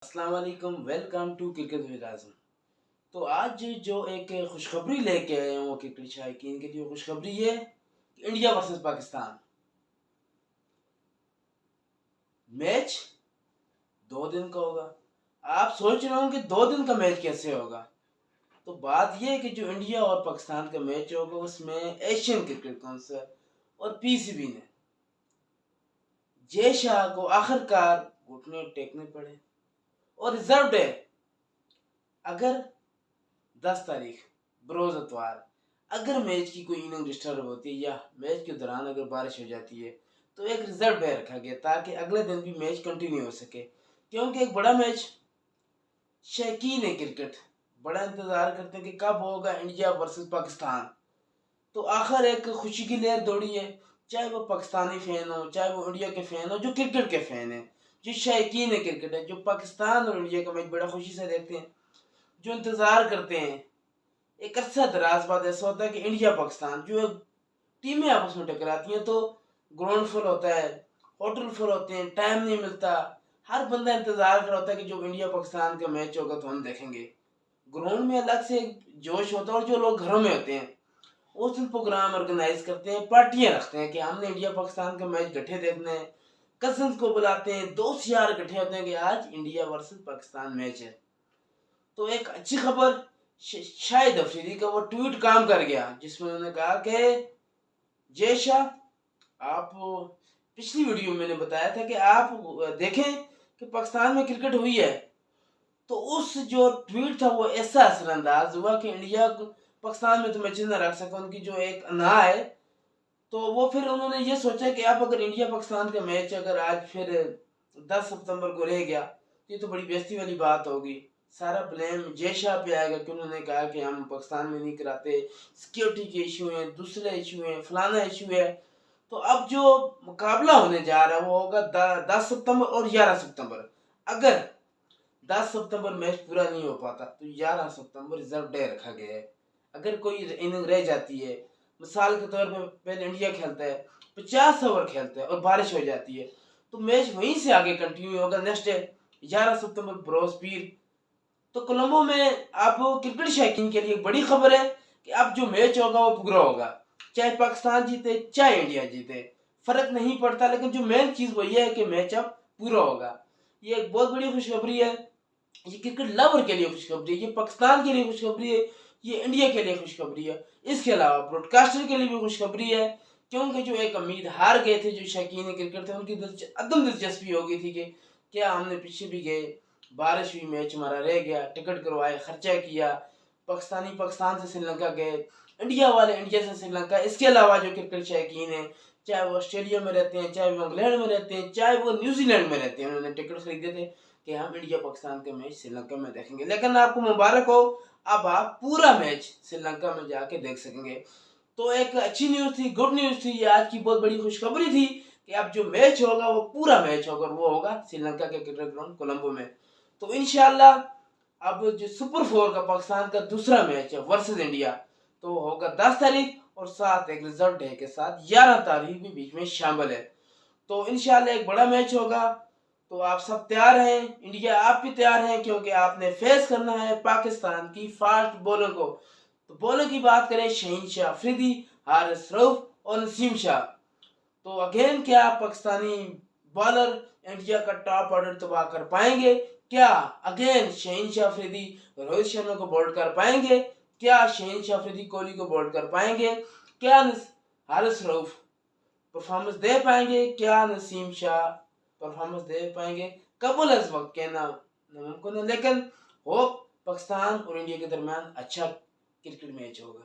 السلام علیکم، welcome to cricket with اعظم۔ تو آج جو ایک خوشخبری لے کے آئے ہوں کرکٹ شائقین کے لیے، خوشخبری یہ کہ انڈیا ورسز پاکستان میچ 2 دن کا ہوگا۔ آپ سوچ رہے ہوں کہ 2 دن کا میچ کیسے ہوگا؟ تو بات یہ ہے کہ جو انڈیا اور پاکستان کا میچ ہوگا اس میں ایشین کرکٹ کونسل اور پی سی بی نے جے شاہ کو آخر کار گھٹنے ٹیکنے پڑے اور ریزرو ڈے اگر 10 تاریخ بروز اتوار اگر میچ کی کوئی اننگ ڈسٹرب ہوتی ہے یا میچ کے دوران اگر بارش ہو جاتی ہے تو ایک ریزرو ڈے رکھا گیا تاکہ اگلے دن بھی میچ کنٹینیو ہو سکے، کیونکہ ایک بڑا میچ شائقین کرکٹ بڑا انتظار کرتے ہیں کہ کب ہوگا انڈیا ورسز پاکستان۔ تو آخر ایک خوشی کی لہر دوڑی ہے، چاہے وہ پاکستانی فین ہو چاہے وہ انڈیا کے فین ہو، جو کرکٹ کے فین ہیں، جو شائقین کرکٹ ہے، جو پاکستان اور انڈیا کا میچ بڑا خوشی سے دیکھتے ہیں، جو انتظار کرتے ہیں۔ ایک عرصہ دراز بعد ایسا ہوتا ہے کہ انڈیا پاکستان جو ٹیمیں آپس میں ٹکراتی ہیں تو گراؤنڈ فل ہوتا ہے، ہوٹل فل ہوتے ہیں، ٹائم نہیں ملتا، ہر بندہ انتظار کر رہا ہوتا ہے کہ جو انڈیا پاکستان کا میچ ہوگا تو ہم دیکھیں گے۔ گراؤنڈ میں الگ سے جوش ہوتا ہے، اور جو لوگ گھروں میں ہوتے ہیں اس دن پروگرام آرگنائز کرتے ہیں، پارٹیاں رکھتے ہیں کہ ہم نے انڈیا پاکستان کا میچ گٹھے دیکھنا ہے، کزنز کو بلاتے ہیں، دوست یار اکٹھے ہوتے ہیں کہ آج انڈیا ورسز پاکستان میچ ہے۔ تو ایک اچھی خبر، شاہد افریدی کا وہ ٹویٹ کام کر گیا جس میں انہوں نے کہا کہ جے شاہ، آپ پچھلی ویڈیو میں نے بتایا تھا کہ آپ دیکھیں کہ پاکستان میں کرکٹ ہوئی ہے، تو اس جو ٹویٹ تھا وہ ایسا اثر انداز ہوا کہ انڈیا پاکستان میں تو میچز نہ رکھ سکا، ان کی جو ایک انا ہے، تو وہ پھر انہوں نے یہ سوچا کہ اب اگر انڈیا پاکستان کا میچ اگر آج پھر 10 ستمبر کو رہ گیا یہ تو بڑی بیزتی والی بات ہوگی، سارا بلیم جے شاہ پہ آئے گا کہ انہوں نے کہا کہ ہم پاکستان میں نہیں کراتے، سیکیورٹی کے ایشو ہیں، دوسرے ایشو ہیں، فلانا ایشو ہے۔ تو اب جو مقابلہ ہونے جا رہا ہے وہ ہوگا 10 ستمبر اور 11 ستمبر۔ اگر 10 ستمبر میچ پورا نہیں ہو پاتا تو 11 ستمبر ریزرو ڈے رکھا گیا ہے۔ اگر کوئی اننگ رہ جاتی ہے، مثال کے طور پہ پہلے انڈیا کھیلتا ہے 50 اوور کھیلتا ہے اور بارش ہو جاتی ہے تو میچ وہیں سے آگے کنٹینیو ہوگا نیکسٹ ڈے 11 ستمبر بروز پیر۔ تو کولمبو میں اب کرکٹ شائقین کے لیے ایک بڑی خبر ہے کہ اب جو میچ ہوگا وہ پورا ہوگا، چاہے پاکستان جیتے چاہے انڈیا جیتے، فرق نہیں پڑتا، لیکن جو مین چیز وہ یہ ہے کہ میچ اب پورا ہوگا۔ یہ ایک بہت بڑی خوشخبری ہے، یہ کرکٹ لور کے لیے خوشخبری ہے، یہ پاکستان کے لیے خوشخبری ہے، یہ انڈیا کے لیے خوشخبری ہے، اس کے علاوہ براڈ کاسٹر کے لیے بھی خوشخبری ہے، کیونکہ جو ایک امید ہار گئے تھے جو شائقین کرکٹ تھے ان کی عدم دلچسپی ہو گئی تھی کہ کیا ہم نے پیچھے بھی گئے، بارش ہوئی، میچ ہمارا رہ گیا، ٹکٹ کروائے، خرچہ کیا، پاکستانی پاکستان سے سری لنکا گئے، انڈیا والے انڈیا سے سری لنکا۔ اس کے علاوہ جو کرکٹ شائقین ہیں چاہے وہ آسٹریلیا میں رہتے ہیں، چاہے وہ انگلینڈ میں رہتے ہیں، چاہے وہ نیوزی لینڈ میں رہتے ہیں، انہوں نے ٹکٹ خریدے تھے کہ ہم انڈیا پاکستان کے میچ سری لنکا میں دیکھیں گے، لیکن آپ کو مبارک ہو، اب آپ پورا میچ سری لنکا میں جا کے دیکھ سکیں گے۔ تو ایک اچھی نیوز تھی، گڈ نیوز تھی، یہ آج کی بہت بڑی خوشخبری تھی کہ اب جو میچ ہوگا وہ پورا میچ ہوگا، وہ ہوگا سری لنکا کے کرکٹ گراؤنڈ کولمبو میں۔ تو انشاءاللہ اب جو سپر 4 کا پاکستان کا دوسرا میچ ہے ورسز انڈیا تو ہوگا 10 تاریخ، اور ساتھ ایک ریزرو ڈے کے ساتھ 11 تاریخ بھی بیچ میں شامل ہے۔ تو انشاءاللہ ایک بڑا میچ ہوگا، تو آپ سب تیار ہیں، انڈیا آپ بھی تیار ہیں، کیونکہ آپ نے فیس کرنا ہے پاکستان کی فاسٹ بولر کو۔ تو بولر کی بات کریں شہین شاہ افریدی، حارث رؤف اور نسیم شاہ۔ تو اگین کیا پاکستانی بالر انڈیا کا ٹاپ آرڈر تباہ کر پائیں گے؟ کیا اگین شہین شاہ افریدی روہت شرما کو بولڈ کر پائیں گے؟ کیا شہین شاہ افریدی کوہلی کو بولڈ کر پائیں گے؟ کیا حارث رؤف پرفارمنس دے پائیں گے؟ کیا نسیم شاہ پرفارمنس دے پائیں گے؟ قبل از وقت کہنا ناممکن ہے، لیکن ہوپ پاکستان اور انڈیا کے درمیان اچھا کرکٹ میچ ہوگا۔